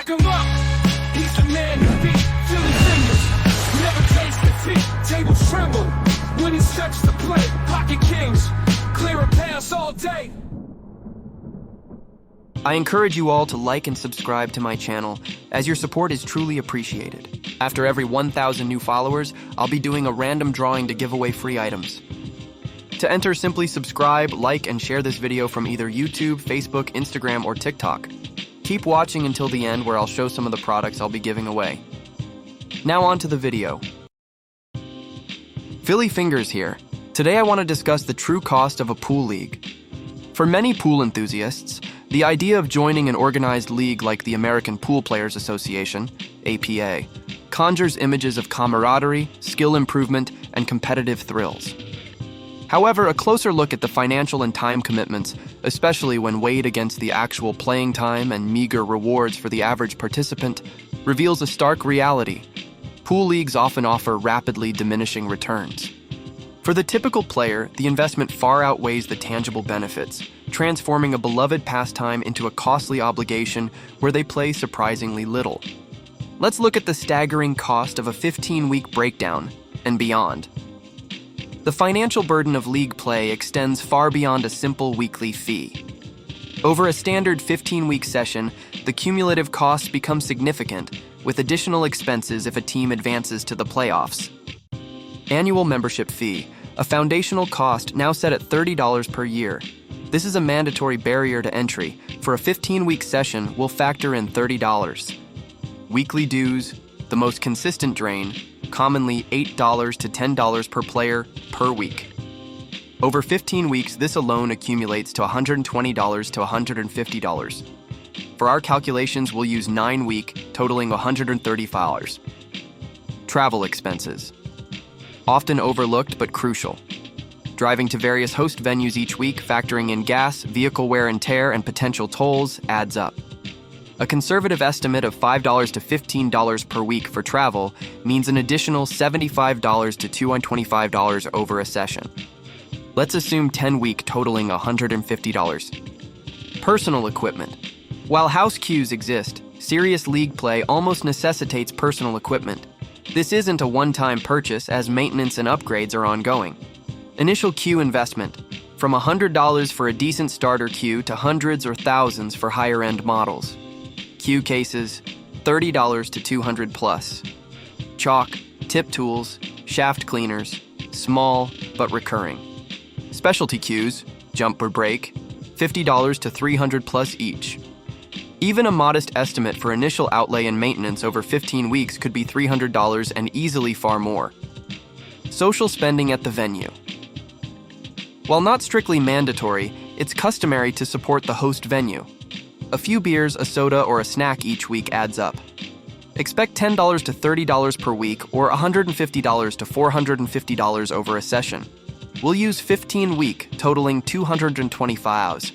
Stack 'em up. He's the man to beat. Philly Fingers. Never taste defeat. Tables tremble when he steps to play. Pocket kings. Clear a pass all day. I encourage you all to like and subscribe to my channel, as your support is truly appreciated. After every 1,000 new followers, I'll be doing a random drawing to give away free items. To enter, simply subscribe, like, and share this video from either YouTube, Facebook, Instagram, or TikTok. Keep watching until the end, where I'll show some of the products I'll be giving away. Now on to the video. Philly Fingers here. Today I want to discuss the true cost of a pool league. For many pool enthusiasts, the idea of joining an organized league like the American Pool Players Association, APA, conjures images of camaraderie, skill improvement, and competitive thrills. However, a closer look at the financial and time commitments, especially when weighed against the actual playing time and meager rewards for the average participant, reveals a stark reality. Pool leagues often offer rapidly diminishing returns. For the typical player, the investment far outweighs the tangible benefits, transforming a beloved pastime into a costly obligation where they play surprisingly little. Let's look at the staggering cost of a 15-week breakdown and beyond. The financial burden of league play extends far beyond a simple weekly fee. Over a standard 15-week session, the cumulative costs become significant, with additional expenses if a team advances to the playoffs. Annual membership fee, a foundational cost now set at $30 per year. This is a mandatory barrier to entry. For a 15-week session, we'll factor in $30. Weekly dues, the most consistent drain, commonly $8 to $10 per player per week. Over 15 weeks, this alone accumulates to $120 to $150. For our calculations, we'll use 9-week, totaling $130. Travel expenses. Often overlooked but crucial. Driving to various host venues each week, factoring in gas, vehicle wear and tear, and potential tolls adds up. A conservative estimate of $5 to $15 per week for travel means an additional $75 to $225 over a session. Let's assume 10-week totaling $150. Personal equipment. While house cues exist, serious league play almost necessitates personal equipment. This isn't a one-time purchase, as maintenance and upgrades are ongoing. Initial cue investment. From $100 for a decent starter cue to hundreds or thousands for higher-end models. Cue cases, $30 to $200 plus. Chalk, tip tools, shaft cleaners, small but recurring. Specialty cues, jump or break, $50 to $300 plus each. Even a modest estimate for initial outlay and maintenance over 15 weeks could be $300 and easily far more. Social spending at the venue. While not strictly mandatory, it's customary to support the host venue. A few beers, a soda, or a snack each week adds up. Expect $10 to $30 per week or $150 to $450 over a session. We'll use 15-week, totaling $225.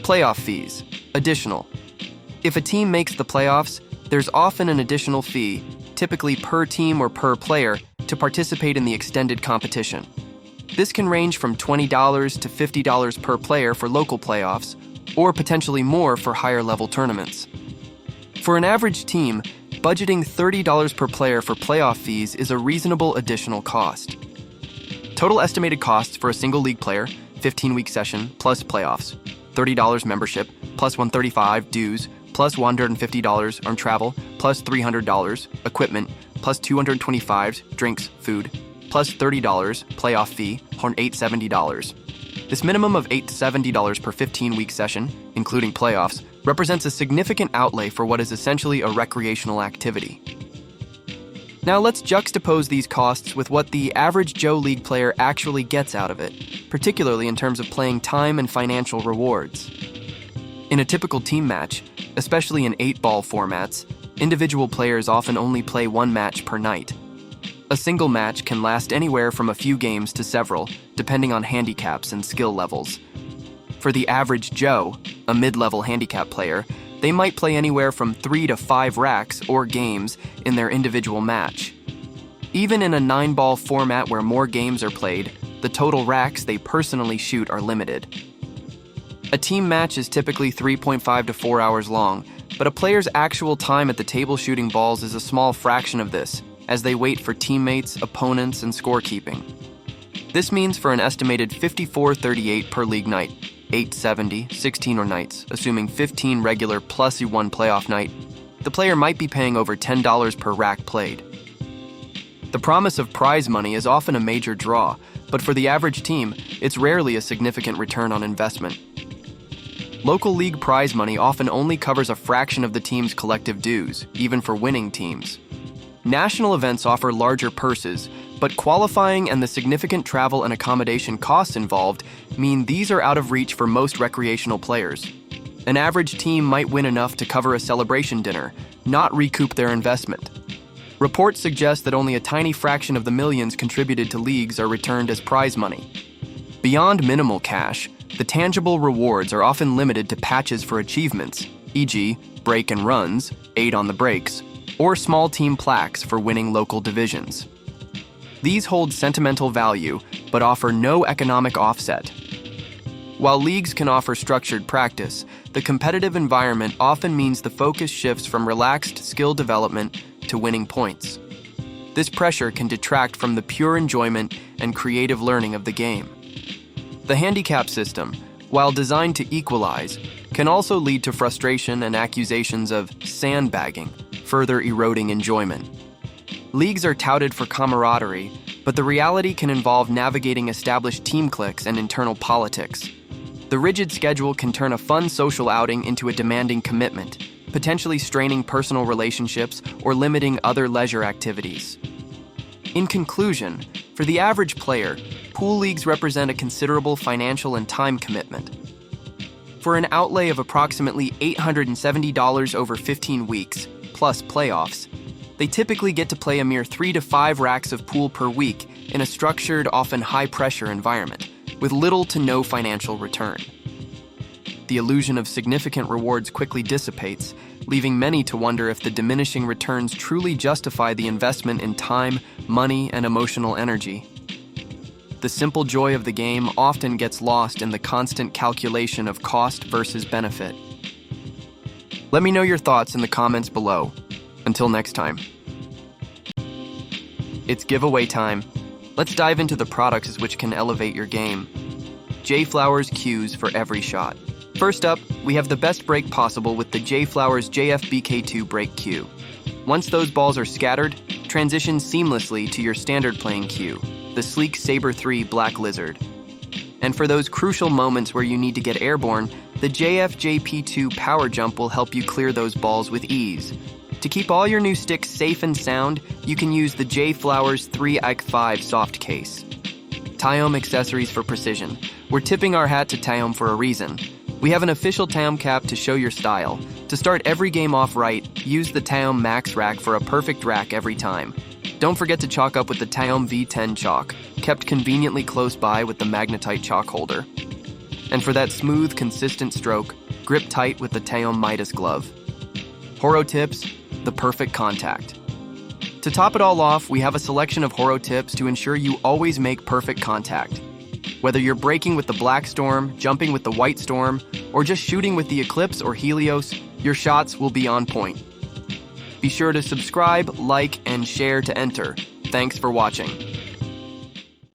Playoff fees. Additional. If a team makes the playoffs, there's often an additional fee, typically per team or per player, to participate in the extended competition. This can range from $20 to $50 per player for local playoffs, or potentially more for higher-level tournaments. For an average team, budgeting $30 per player for playoff fees is a reasonable additional cost. Total estimated costs for a single league player, 15-week session, plus playoffs, $30 membership, plus $135 dues, plus $150 on travel, plus $300 equipment, plus $225 drinks, food, plus $30 playoff fee, $870. This minimum of $8 to $70 per 15-week session, including playoffs, represents a significant outlay for what is essentially a recreational activity. Now let's juxtapose these costs with what the average Joe League player actually gets out of it, particularly in terms of playing time and financial rewards. In a typical team match, especially in 8-ball formats, individual players often only play one match per night. A single match can last anywhere from a few games to several, depending on handicaps and skill levels. For the average Joe, a mid-level handicap player, they might play anywhere from 3 to 5 racks or games in their individual match. Even in a 9-ball format where more games are played, the total racks they personally shoot are limited. A team match is typically 3.5 to 4 hours long, but a player's actual time at the table shooting balls is a small fraction of this, as they wait for teammates, opponents, and scorekeeping. This means for an estimated 54.38 per league night, 870, 16 or nights, assuming 15 regular plus one playoff night, the player might be paying over $10 per rack played. The promise of prize money is often a major draw, but for the average team, it's rarely a significant return on investment. Local league prize money often only covers a fraction of the team's collective dues, even for winning teams. National events offer larger purses, but qualifying and the significant travel and accommodation costs involved mean these are out of reach for most recreational players. An average team might win enough to cover a celebration dinner, not recoup their investment. Reports suggest that only a tiny fraction of the millions contributed to leagues are returned as prize money. Beyond minimal cash, the tangible rewards are often limited to patches for achievements, e.g., break and runs, 8 on the breaks, or small team plaques for winning local divisions. These hold sentimental value, but offer no economic offset. While leagues can offer structured practice, the competitive environment often means the focus shifts from relaxed skill development to winning points. This pressure can detract from the pure enjoyment and creative learning of the game. The handicap system, while designed to equalize, can also lead to frustration and accusations of sandbagging, further eroding enjoyment. Leagues are touted for camaraderie, but the reality can involve navigating established team cliques and internal politics. The rigid schedule can turn a fun social outing into a demanding commitment, potentially straining personal relationships or limiting other leisure activities. In conclusion, for the average player, pool leagues represent a considerable financial and time commitment. For an outlay of approximately $870 over 15 weeks, plus playoffs, they typically get to play a mere 3 to 5 racks of pool per week in a structured, often high-pressure environment, with little to no financial return. The illusion of significant rewards quickly dissipates, leaving many to wonder if the diminishing returns truly justify the investment in time, money, and emotional energy. The simple joy of the game often gets lost in the constant calculation of cost versus benefit. Let me know your thoughts in the comments below. Until next time. It's giveaway time. Let's dive into the products which can elevate your game. J-Flowers cues for every shot. First up, we have the best break possible with the J-Flowers JFBK2 break cue. Once those balls are scattered, transition seamlessly to your standard playing cue, the sleek Saber 3 Black Lizard. And for those crucial moments where you need to get airborne, the JFJP2 Power Jump will help you clear those balls with ease. To keep all your new sticks safe and sound, you can use the J-Flowers 3 Ike 5 soft case. Taillom accessories for precision. We're tipping our hat to Taillom for a reason. We have an official Taillom cap to show your style. To start every game off right, use the Taillom Max Rack for a perfect rack every time. Don't forget to chalk up with the Taillom V10 chalk, kept conveniently close by with the magnetite chalk holder. And for that smooth, consistent stroke, grip tight with the Taillom Midas glove. Horo tips, the perfect contact. To top it all off, we have a selection of Horo tips to ensure you always make perfect contact. Whether you're breaking with the Black Storm, jumping with the White Storm, or just shooting with the Eclipse or Helios, your shots will be on point. Be sure to subscribe, like, and share to enter. Thanks for watching.